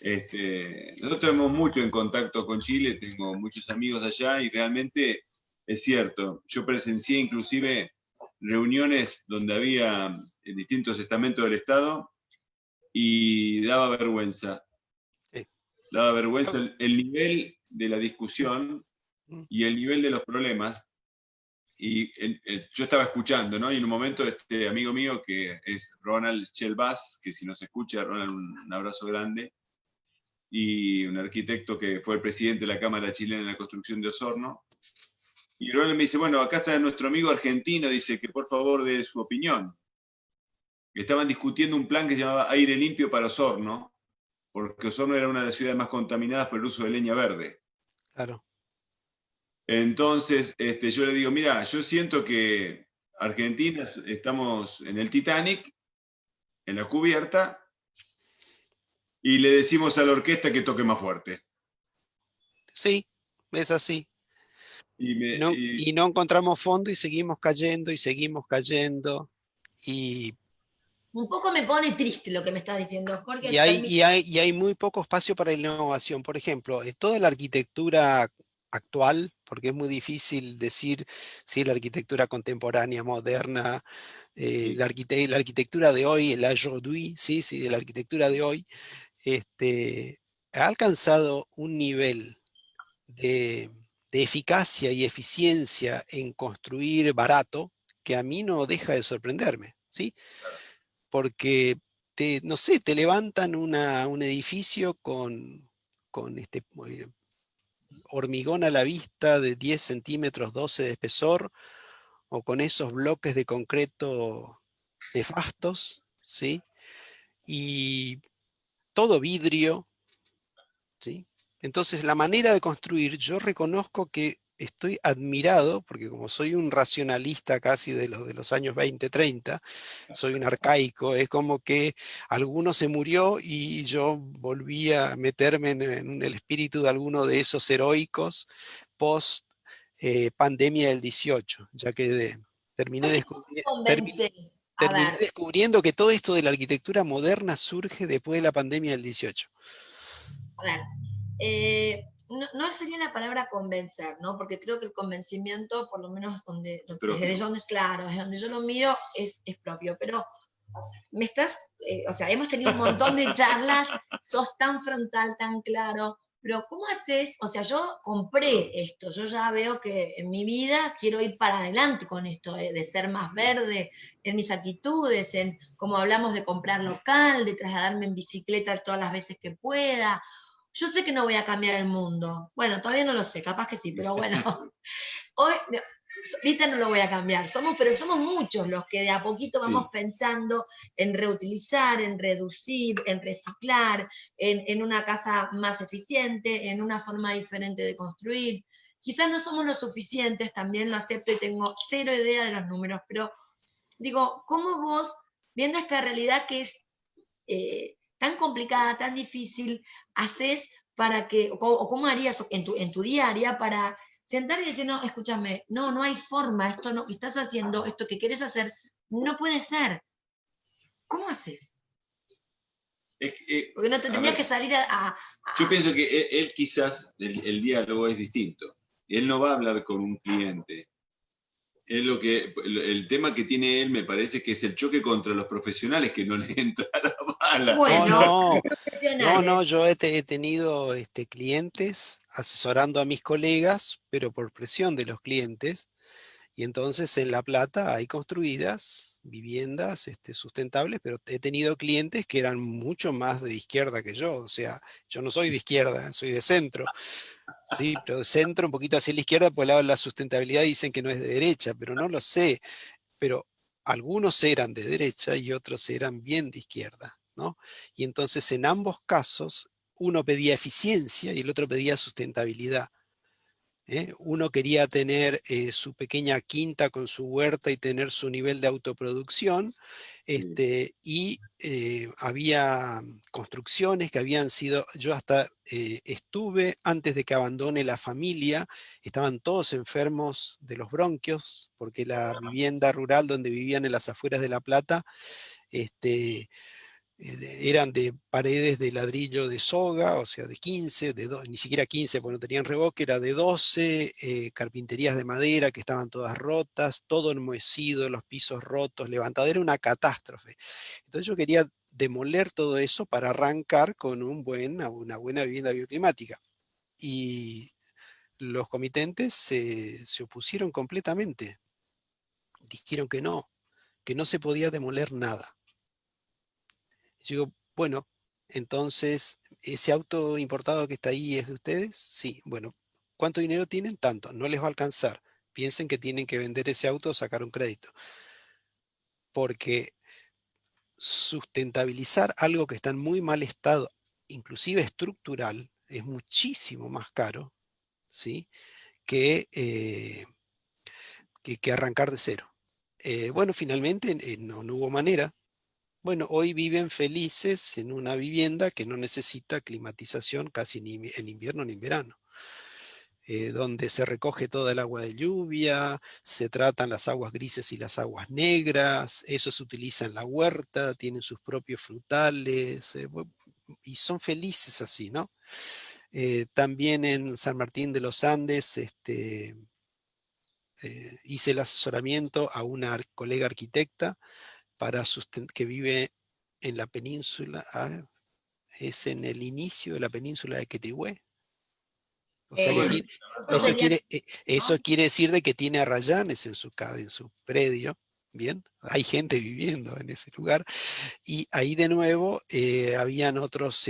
Nosotros tenemos mucho en contacto con Chile, tengo muchos amigos allá y realmente es cierto. Yo presencié inclusive reuniones donde había distintos estamentos del Estado y daba vergüenza. sí. Daba vergüenza el nivel de la discusión Mm. y el nivel de los problemas. Y yo estaba escuchando, ¿no? Y en un momento este amigo mío, que es Ronald Chelbas, que si nos escucha, Ronald, un abrazo grande, y un arquitecto que fue el presidente de la Cámara Chilena en la construcción de Osorno. Y Ronald me dice, bueno, acá está nuestro amigo argentino, dice que por favor dé su opinión. Estaban discutiendo un plan que se llamaba Aire Limpio para Osorno, porque Osorno era una de las ciudades más contaminadas por el uso de leña verde. Claro. Entonces, yo le digo, mira, yo siento que Argentina estamos en el Titanic, en la cubierta, y le decimos a la orquesta que toque más fuerte. Sí, es así. Y, me, Y no encontramos fondo y seguimos cayendo y seguimos cayendo. Y, Un poco me pone triste lo que me estás diciendo, Jorge. y hay, y hay, y hay muy poco espacio para la innovación. Por ejemplo, toda la arquitectura actual, porque es muy difícil decir si la arquitectura contemporánea, moderna, sí, la arquitectura de hoy, el aujourd'hui, sí, sí, de la arquitectura de hoy, ha alcanzado un nivel de, de eficacia y eficiencia en construir barato que a mí no deja de sorprenderme, ¿sí? Porque no sé, te levantan un edificio con hormigón a la vista de 10 centímetros, 12 de espesor, o con esos bloques de concreto nefastos, ¿sí? Y todo vidrio, ¿sí? Entonces, la manera de construir, yo reconozco que estoy admirado, porque como soy un racionalista casi de los años 20, 30, soy un arcaico, es como que alguno se murió y yo volví a meterme en el espíritu de alguno de esos heroicos post pandemia del 18, ya que terminé, convence. A terminé ver, descubriendo que todo esto de la arquitectura moderna surge después de la pandemia del 18. a ver. No, no sería la palabra convencer, ¿no? Porque creo que el convencimiento, por lo menos desde propio. donde es claro, desde donde yo lo miro, es propio. Pero me estás, o sea, hemos tenido un montón de charlas, sos tan frontal, tan claro, pero ¿cómo haces? O sea, yo compré esto, yo ya veo que en mi vida quiero ir para adelante con esto, de ser más verde en mis actitudes, en como hablamos de comprar local, de trasladarme en bicicleta todas las veces que pueda. Yo sé que no voy a cambiar el mundo. Bueno, todavía no lo sé, capaz que sí, pero bueno, hoy, ahorita no lo voy a cambiar, pero somos muchos los que de a poquito vamos Sí. pensando en reutilizar, en reducir, en reciclar, en una casa más eficiente, en una forma diferente de construir. Quizás no somos lo suficientes, también lo acepto y tengo cero idea de los números, pero digo, ¿cómo vos, viendo esta realidad que es tan complicada, tan difícil, haces para que, o cómo harías en tu diaria para sentar y decir, no, escúchame, no, no hay forma, esto no, que estás haciendo, esto que quieres hacer, no puede ser. ¿Cómo haces? Porque no te A tendrías ver, que salir yo pienso que él quizás el diálogo es distinto. Él no va a hablar con un cliente. El tema que tiene él me parece que es el choque contra los profesionales que no le entra la bala. No, bueno, no, no, profesionales. yo he tenido clientes asesorando a mis colegas, pero por presión de los clientes. Y entonces en La Plata hay construidas viviendas sustentables, pero he tenido clientes que eran mucho más de izquierda que yo. O sea, yo no soy de izquierda, soy de centro. Sí, pero de centro un poquito hacia la izquierda, por el lado de la sustentabilidad dicen que no es de derecha, pero no lo sé. Pero algunos eran de derecha y otros eran bien de izquierda, ¿no? Y entonces en ambos casos uno pedía eficiencia y el otro pedía sustentabilidad. Uno quería tener su pequeña quinta con su huerta y tener su nivel de autoproducción, y había construcciones que habían sido, yo hasta estuve, antes de que abandone la familia, estaban todos enfermos de los bronquios, porque la vivienda rural donde vivían en las afueras de La Plata, eran de paredes de ladrillo de soga, o sea, de 15, ni siquiera 15 porque no tenían revoque, era de 12, carpinterías de madera que estaban todas rotas, todo enmohecido, los pisos rotos, levantado, era una catástrofe. Entonces yo quería demoler todo eso para arrancar con una buena vivienda bioclimática. Y los comitentes se opusieron completamente, dijeron que no se podía demoler nada. Yo digo, bueno, entonces, ¿ese auto importado que está ahí es de ustedes? Sí, bueno, ¿cuánto dinero tienen? Tanto, no les va a alcanzar. Piensen que tienen que vender ese auto o sacar un crédito. Porque sustentabilizar algo que está en muy mal estado, inclusive estructural, es muchísimo más caro, ¿sí? que, eh, que arrancar de cero. Bueno, finalmente no hubo manera. Bueno, hoy viven felices en una vivienda que no necesita climatización casi ni en invierno ni en verano, donde se recoge toda el agua de lluvia, se tratan las aguas grises y las aguas negras, eso se utiliza en la huerta, tienen sus propios frutales, y son felices así, ¿no? También en San Martín de los Andes, hice el asesoramiento a una colega arquitecta que vive en la península, es en el inicio de la península de Quetrihué. O sea que Bueno, tiene, Eso sería, eso ¿no? quiere decir de que tiene arrayanes en su predio. Bien, hay gente viviendo en ese lugar. Y ahí de nuevo habían otras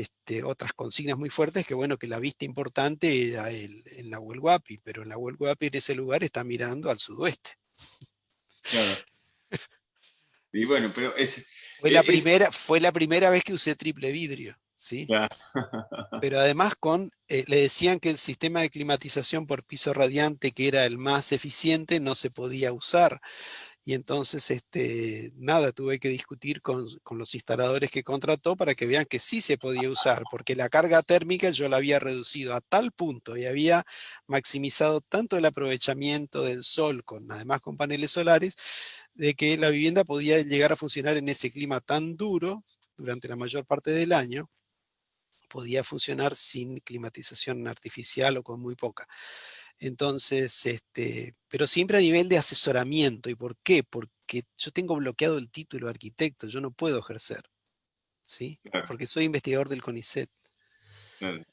consignas muy fuertes que bueno, que la vista importante era en Nahuel Huapi, pero en Nahuel Huapi en ese lugar está mirando al sudoeste. claro. Y bueno, pero Fue la primera vez que usé triple vidrio, ¿sí? claro. Pero además le decían que el sistema de climatización por piso radiante, que era el más eficiente, no se podía usar. Y entonces, nada, tuve que discutir con los instaladores que contrató para que vean que sí se podía usar, porque la carga térmica yo la había reducido a tal punto y había maximizado tanto el aprovechamiento del sol, además con paneles solares, de que la vivienda podía llegar a funcionar en ese clima tan duro durante la mayor parte del año, podía funcionar sin climatización artificial o con muy poca. Entonces, pero siempre a nivel de asesoramiento. ¿Y por qué? Porque yo tengo bloqueado el título de arquitecto, yo no puedo ejercer, ¿sí? Claro, Porque soy investigador del CONICET. claro.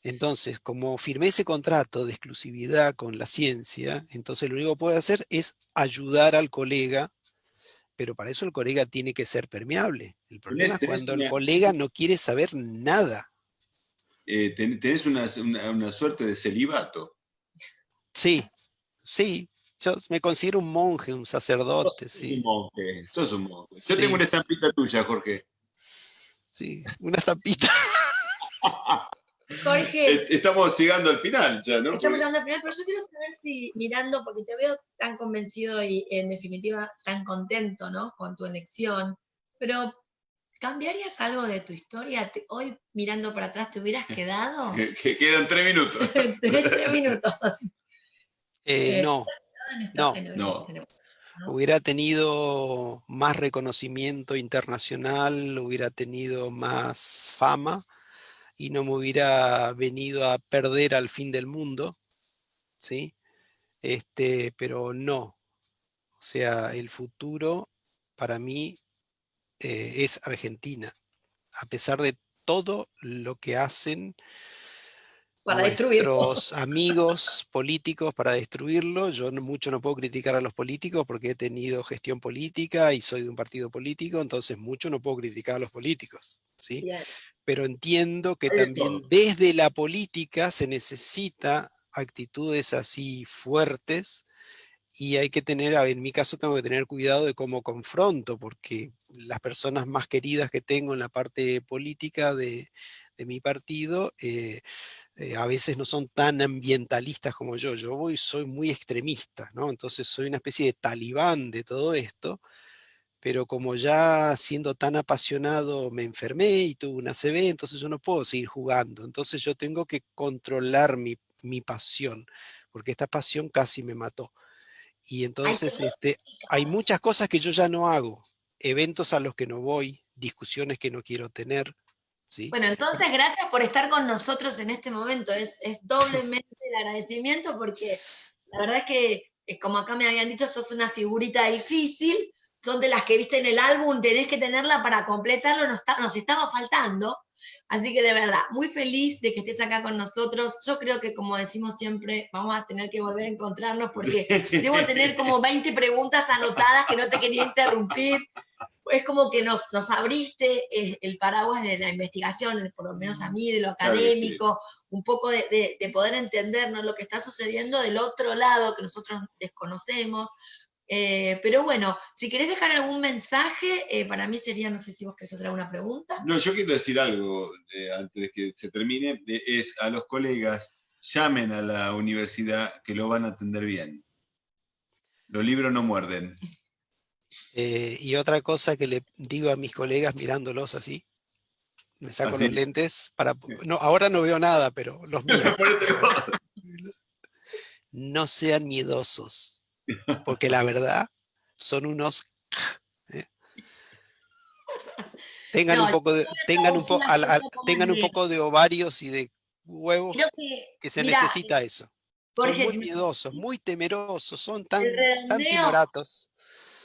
Entonces, como firmé ese contrato de exclusividad con la ciencia, entonces lo único que puedo hacer es ayudar al colega, pero para eso el colega tiene que ser permeable. El problema es Tenés cuando el colega no quiere saber nada. tenés una suerte de celibato. Sí, sí, yo me considero un monje, un sacerdote, Sos un sí, monje, sos un monje. Yo tengo sí, una estampita tuya, Jorge. sí, una tapita. Jorge, Estamos llegando al final ya, ¿no? estamos llegando al final, pero yo quiero saber si, mirando, porque te veo tan convencido y en definitiva tan contento, ¿no? Con tu elección, pero ¿cambiarías algo de tu historia? Hoy, mirando para atrás, ¿te hubieras quedado? Que quedan 3 minutos. Tenés 3 minutos. No, no. No, ¿No? Hubiera tenido más reconocimiento internacional, hubiera tenido más fama y no me hubiera venido a perder al fin del mundo, ¿sí? Pero no. O sea, el futuro para mí es Argentina, a pesar de todo lo que hacen Para destruirlo. nuestros amigos políticos para destruirlo. Yo mucho no puedo criticar a los políticos porque he tenido gestión política y soy de un partido político, entonces mucho no puedo criticar a los políticos, ¿sí? Bien. Pero entiendo que hay de todo. también desde la política se necesita actitudes así fuertes y hay que tener, en mi caso tengo que tener cuidado de cómo confronto, porque las personas más queridas que tengo en la parte política de mi partido, a veces no son tan ambientalistas como yo. Soy muy extremista, ¿no? Entonces soy una especie de talibán de todo esto, pero como ya siendo tan apasionado me enfermé y tuve una ACV, entonces yo no puedo seguir jugando. Entonces yo tengo que controlar mi pasión, porque esta pasión casi me mató. Y Ay, qué entonces hay muchas cosas que yo ya no hago, eventos a los que no voy, discusiones que no quiero tener, ¿sí? Bueno, entonces gracias por estar con nosotros en este momento. Es doblemente el agradecimiento porque la verdad es que, como acá me habían dicho, sos una figurita difícil, son de las que viste en el álbum, tenés que tenerla para completarlo, nos estaba faltando. Así que de verdad, muy feliz de que estés acá con nosotros. Yo creo que, como decimos siempre, vamos a tener que volver a encontrarnos porque debo tener como 20 preguntas anotadas que no te quería interrumpir. Es como que nos abriste el paraguas de la investigación, por lo menos a mí, de lo académico, claro, sí, un poco de poder entendernos lo que está sucediendo del otro lado que nosotros desconocemos. Pero bueno, si querés dejar algún mensaje, para mí sería, no sé si vos querés hacer alguna pregunta. No, yo quiero decir algo antes de que se termine, es a los colegas, llamen a la universidad que lo van a atender bien. Los libros no muerden. Y otra cosa que le digo a mis colegas mirándolos así, me saco ¿Así? los lentes para... No, ahora no veo nada, pero los miro. No sean miedosos, porque la verdad son unos... ¿eh? Tengan No, un poco de, tengan un, decir las cosas como tengan un es. poco de ovarios y de huevos, Creo que se mira, necesita eso. Son Jorge, muy miedosos, muy temerosos, son el tan redondeo, timoratos.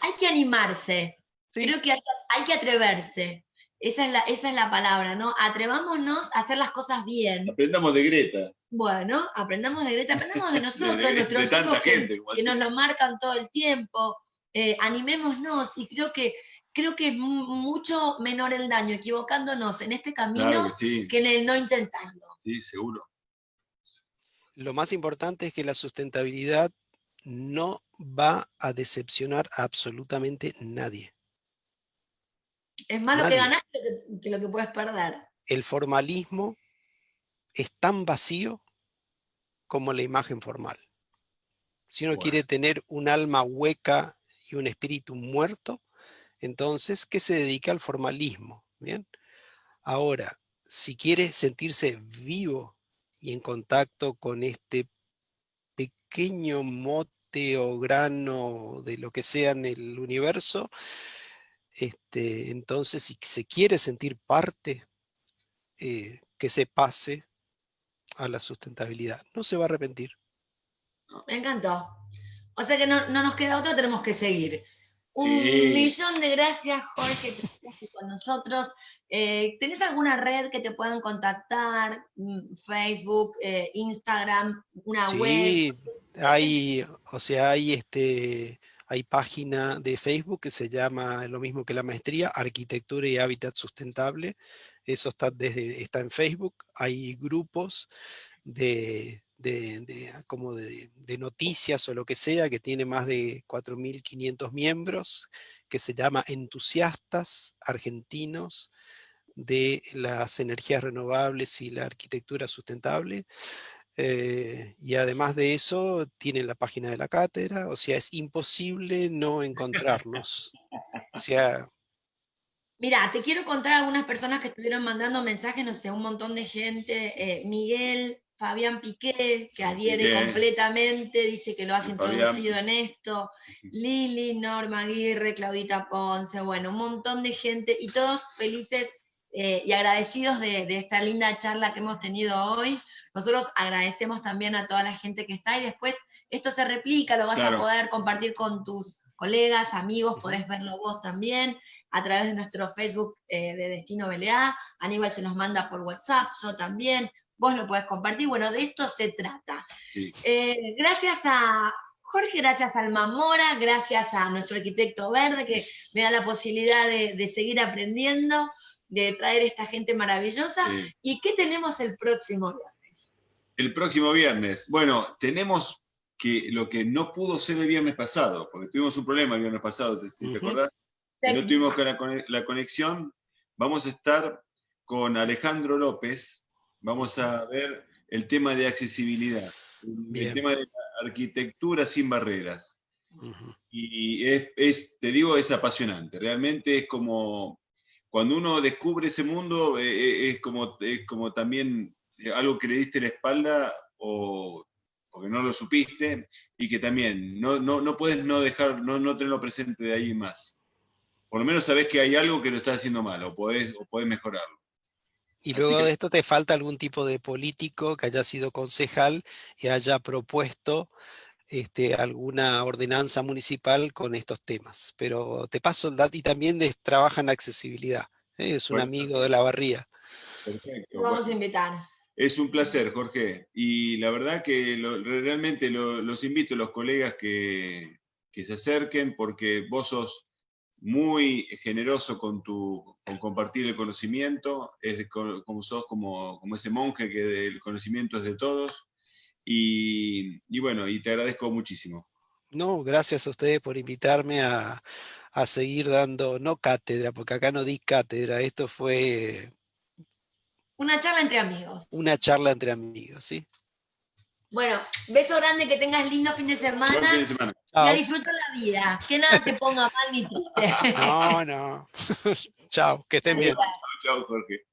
hay que animarse. ¿Sí? Creo que hay que atreverse. Esa es la palabra, ¿no? Atrevámonos a hacer las cosas bien. Aprendamos de Greta. Bueno, aprendamos de Greta, aprendamos de nosotros, nuestros de hijos gente, que nos lo marcan todo el tiempo. Animémonos y creo que es mucho menor el daño equivocándonos en este camino, claro que, sí, que en el no intentarlo. Sí, seguro. Lo más importante es que la sustentabilidad no va a decepcionar a absolutamente nadie. Es más lo que Nadie. ganás que lo que puedes perder. El formalismo es tan vacío como la imagen formal. Si uno quiere tener un alma hueca y un espíritu muerto, entonces que se dedica al formalismo. ¿Bien? Ahora, si quiere sentirse vivo y en contacto con este pequeño mote o grano de lo que sea en el universo, entonces si se quiere sentir parte, que se pase a la sustentabilidad. No se va a arrepentir. Me encantó. O sea que no nos queda otra, tenemos que seguir. Un Sí. millón de gracias, Jorge, con nosotros. ¿Tenés alguna red que te puedan contactar? Facebook, Instagram, una web. Sí, hay, o sea, hay página de Facebook que se llama lo mismo que la maestría, Arquitectura y Hábitat Sustentable. Eso está en Facebook. Hay grupos como de noticias o lo que sea, que tiene más de 4.500 miembros, que se llama Entusiastas Argentinos de las Energías Renovables y la Arquitectura Sustentable. Y además de eso, tienen la página de la cátedra, o sea, es imposible no encontrarnos. O sea, Mira, te quiero contar algunas personas que estuvieron mandando mensajes, no sé, un montón de gente. Miguel, Fabián Piqué, que adhiere completamente, dice que lo has introducido en esto. Lili, Norma Aguirre, Claudita Ponce, bueno, un montón de gente y todos felices y agradecidos de esta linda charla que hemos tenido hoy. Nosotros agradecemos también a toda la gente que está y después esto se replica, lo vas a poder compartir con tus colegas, amigos, podés verlo vos también a través de nuestro Facebook de Destino BLA. Aníbal se nos manda por WhatsApp, yo también, vos lo podés compartir. Bueno, de esto se trata. Sí. Gracias a Jorge, gracias a Alma Mora, gracias a nuestro arquitecto verde que me da la posibilidad de seguir aprendiendo, de traer esta gente maravillosa. Sí. ¿Y qué tenemos el próximo viernes? El próximo viernes, bueno, tenemos lo que no pudo ser el viernes pasado, porque tuvimos un problema el viernes pasado, ¿te acordás? que no tuvimos la conexión, vamos a estar con Alejandro López, vamos a ver el tema de accesibilidad, el tema de la arquitectura sin barreras. Y te digo, es apasionante, realmente es como, cuando uno descubre ese mundo, es como también algo que le diste la espalda o porque no lo supiste, y que también no puedes no tenerlo presente de ahí más. Por lo menos sabés que hay algo que lo estás haciendo mal, o podés mejorarlo. Y Así luego que, de esto te falta algún tipo de político que haya sido concejal y haya propuesto alguna ordenanza municipal con estos temas. Pero te paso el dato y también trabaja en accesibilidad. Es un bueno, amigo de la barría. perfecto. Lo vamos Bueno, a invitar. es un placer, Jorge. Y la verdad que realmente los invito a los colegas que se acerquen, porque vos sos muy generoso con compartir el conocimiento, como sos como ese monje que el conocimiento es de todos. Y bueno, y te agradezco muchísimo. No, gracias a ustedes por invitarme a seguir dando, no cátedra, porque acá no di cátedra, esto fue Una charla entre amigos. una charla entre amigos, ¿sí? Bueno, beso grande, que tengas lindo fin de semana. Buen fin de semana. Y a Chao. disfrutar la vida. Que nada te ponga mal ni triste. No, no. Chao, que estén bien. Chao, Jorge.